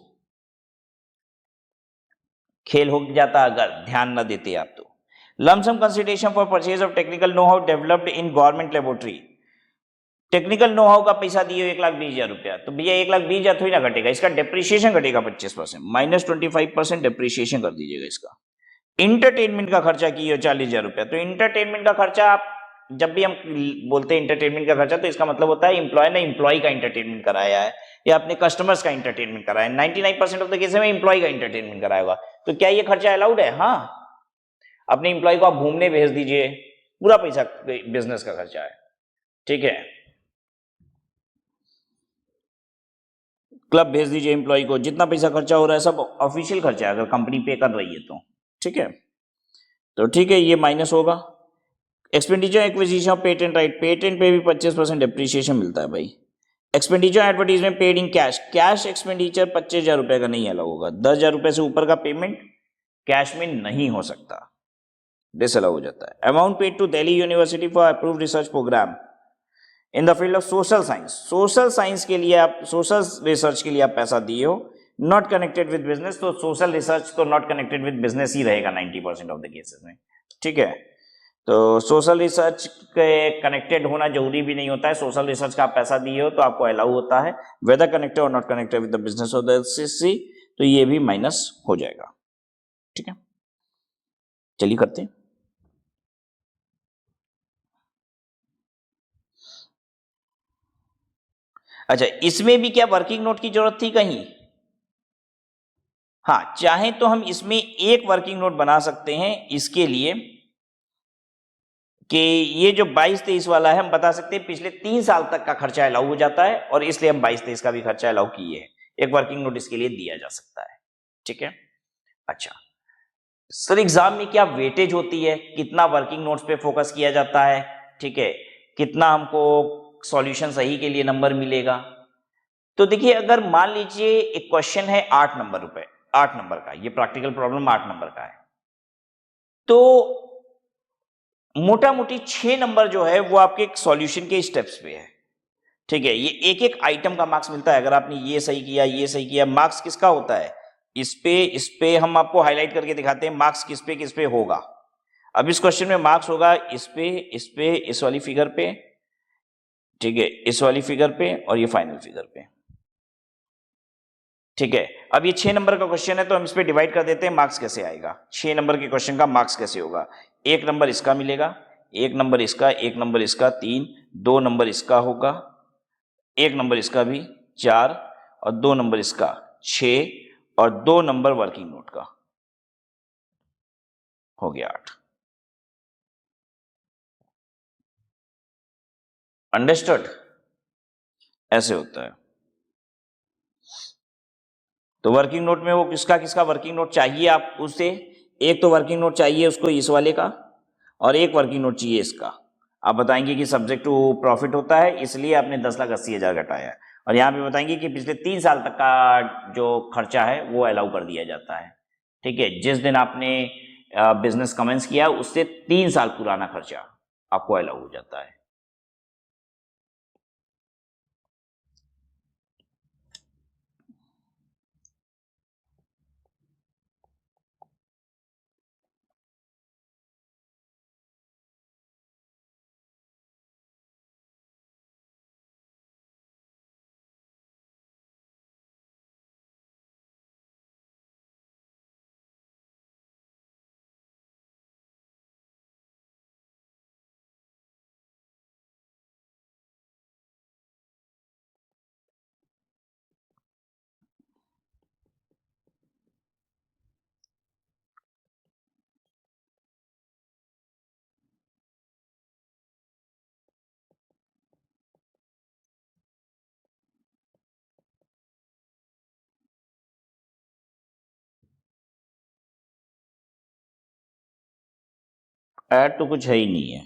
खेल हो जाता अगर ध्यान न देते आप तो। Lump sum consideration for purchase of technical know how developed in government laboratory, technical know how का पैसा दिए 1,20,000 रुपया, तो भैया 1,20,000 थोड़ी ना घटेगा, इसका डेप्रिसिएशन घटेगा 25%, -25% डेप्रिसिएशन कर दीजिएगा इसका। इंटरटेनमेंट का खर्चा किए 40,000 रुपया, तो इंटरटेनमेंट का खर्चा आप जब भी हम बोलते हैं इंटरटेनमेंट का खर्चा, तो इसका मतलब होता है एम्प्लॉय ने एम्प्लॉय का इंटरटेनमेंट कराया है, या अपने कस्टमर्स का इंटरटेनमेंट कराया है। 99% ऑफ द केस में एम्प्लॉय का इंटरटेनमेंट कराया होगा। तो क्या ये खर्चा अलाउड है? हाँ, अपने एम्प्लॉय को आप घूमने भेज दीजिए, पूरा पैसा बिजनेस का खर्चा है। ठीक है, क्लब भेज दीजिए एम्प्लॉय को, जितना पैसा खर्चा हो रहा है सब ऑफिशियल खर्चा है, अगर कंपनी पे कर रही है तो। ठीक है, तो ठीक है, ये माइनस होगा। Expenditure acquisition of patent right, patent पे भी 25% डिप्रिसिएशन मिलता है भाई। Expenditure advertisement paid in cash, cash expenditure 25,000 रुपए का नहीं अलाउ होगा। 10,000 रुपए से ऊपर का पेमेंट कैश में नहीं हो सकता, डिसअलाउ हो जाता है। Amount paid to Delhi university for approved research programme in the field of social science, social science के लिए आप, सोशल रिसर्च के लिए आप पैसा दिए हो, नॉट कनेक्टेड विद बिजनेस, तो सोशल रिसर्च तो नॉट कनेक्टेड विद बिजनेस ही रहेगा 90% ऑफ द केसेस में। ठीक है, तो सोशल रिसर्च के कनेक्टेड होना जरूरी भी नहीं होता है। सोशल रिसर्च का आप पैसा दिए हो तो आपको अलाउ होता है, वेदर कनेक्टेड और not connected with the business of the CC, तो ये भी माइनस हो जाएगा। ठीक है, चलिए करते हैं। अच्छा, इसमें भी क्या वर्किंग नोट की जरूरत थी कहीं? हाँ, चाहे तो हम इसमें एक वर्किंग नोट बना सकते हैं इसके लिए कि ये जो 22-23 वाला है, हम बता सकते हैं पिछले 3 साल तक का खर्चा अलाउ हो जाता है, और इसलिए हम 22-23 का भी खर्चा अलाउ किए हैं। एक वर्किंग नोट इसके लिए दिया जा सकता है। ठीक है, अच्छा सर, एग्जाम में क्या वेटेज होती है, कितना वर्किंग नोट्स पे फोकस किया जाता है? ठीक है, कितना हमको सॉल्यूशन सही के लिए नंबर मिलेगा? तो देखिए, अगर मान लीजिए एक क्वेश्चन है 8 नंबर का, ये प्रैक्टिकल प्रॉब्लम 8 नंबर का है, तो मोटा मोटी 6 नंबर जो है वो आपके सॉल्यूशन के स्टेप्स पे है। ठीक है, ये एक एक आइटम का मार्क्स मिलता है। अगर आपने ये सही किया, ये सही किया, मार्क्स किसका होता है? इस पे हम आपको हाईलाइट करके दिखाते हैं मार्क्स किस पे होगा। अब इस क्वेश्चन में मार्क्स होगा इस पे, इस वाली फिगर पे, ठीक है, इस वाली फिगर पे और ये फाइनल फिगर पे। ठीक है, अब ये 6 नंबर का क्वेश्चन है तो हम इस पे डिवाइड कर देते हैं, मार्क्स कैसे आएगा। 6 नंबर के क्वेश्चन का मार्क्स कैसे होगा? 1 नंबर इसका मिलेगा, 1 नंबर इसका, 1 नंबर इसका 3, 2 नंबर इसका होगा, 1 नंबर इसका भी 4 और 2 नंबर इसका 6 और 2 नंबर वर्किंग नोट का, हो गया 8। अंडरस्टूड? ऐसे होता है। तो वर्किंग नोट में वो किसका किसका वर्किंग नोट चाहिए आप उससे? एक तो वर्किंग नोट चाहिए उसको इस वाले का और एक वर्किंग नोट चाहिए इसका। आप बताएंगे कि सब्जेक्ट टू प्रॉफिट होता है इसलिए आपने 10,80,000 घटाया है, और यहाँ पे बताएंगे कि पिछले 3 साल तक का जो खर्चा है वो अलाउ कर दिया जाता है। ठीक है, जिस दिन आपने बिजनेस कमेंस किया उससे 3 साल पुराना खर्चा आपको अलाउ हो जाता है। ऐड तो कुछ है ही नहीं है,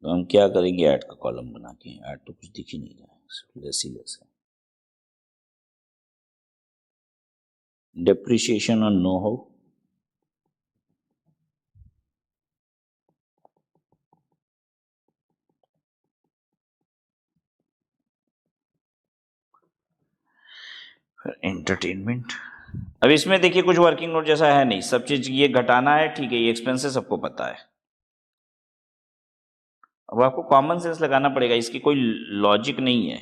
तो हम क्या करेंगे? ऐड का कॉलम बना के, ऐड तो कुछ दिख ही नहीं रहा है, लेस ही लेस है। डेप्रिसिएशन और नो हाउ, एंटरटेनमेंट। अब इसमें देखिए कुछ वर्किंग नोट जैसा है नहीं, सब चीज ये घटाना है, ठीक है, ये एक्सपेंसेस सबको पता है। अब आपको कॉमन सेंस लगाना पड़ेगा, इसकी कोई लॉजिक नहीं है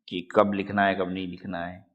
कि कब लिखना है कब नहीं लिखना है।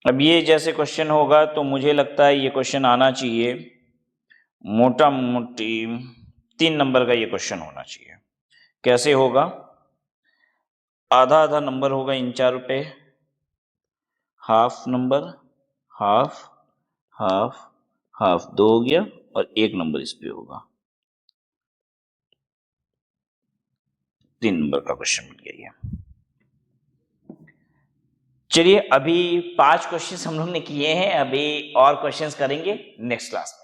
अब ये जैसे क्वेश्चन होगा तो मुझे लगता है ये क्वेश्चन आना चाहिए, मोटा मोटी 3 नंबर का ये क्वेश्चन होना चाहिए। कैसे होगा? आधा आधा नंबर होगा इन चारों पे, half number, half, half, half, 2 हो गया और 1 नंबर इस पे होगा। 3 नंबर का क्वेश्चन मिल गया ये। चलिए, अभी 5 क्वेश्चंस हम लोग ने किए हैं, अभी और क्वेश्चंस करेंगे नेक्स्ट क्लास में।